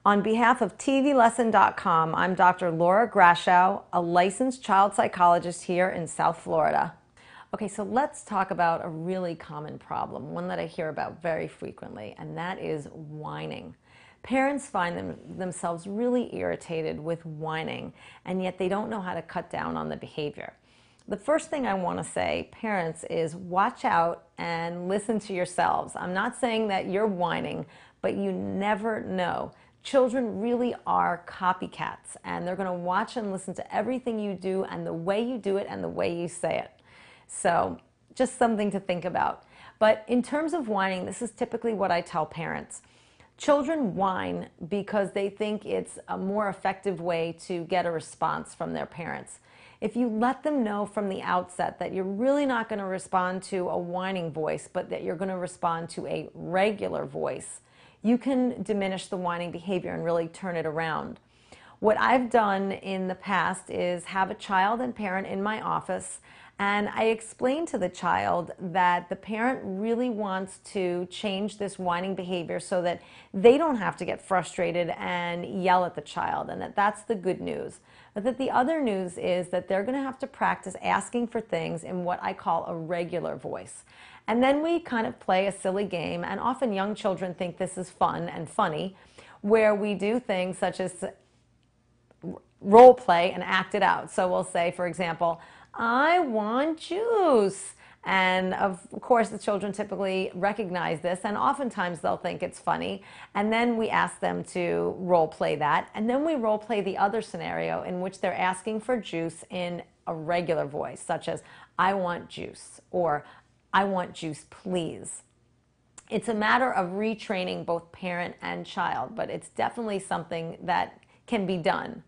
On behalf of TVLesson.com, I'm Dr. Laura Grashow, a licensed child psychologist here in South Florida. Okay, so let's talk about a really common problem, one that I hear about very frequently, and that is whining. Parents find themselves really irritated with whining, and yet they don't know how to cut down on the behavior. The first thing I want to say, parents, is watch out and listen to yourselves. I'm not saying that you're whining, but you never know. Children really are copycats, and they're going to watch and listen to everything you do and the way you do it and the way you say it. So just something to think about. But in terms of whining, this is typically what I tell parents. Children whine because they think it's a more effective way to get a response from their parents. If you let them know from the outset that you're really not going to respond to a whining voice, but that you're going to respond to a regular voice, you can diminish the whining behavior and really turn it around. What I've done in the past is have a child and parent in my office, and I explain to the child that the parent really wants to change this whining behavior so that they don't have to get frustrated and yell at the child, and that's the good news. But that the other news is that they're going to have to practice asking for things in what I call a regular voice. And then we kind of play a silly game, and often young children think this is fun and funny, where we do things such as role play and act it out. So we'll say, for example, I want juice. And of course, the children typically recognize this, and oftentimes they'll think it's funny. And then we ask them to role play that. And then we role play the other scenario in which they're asking for juice in a regular voice, such as, I want juice, or I want juice, please. It's a matter of retraining both parent and child, but it's definitely something that can be done.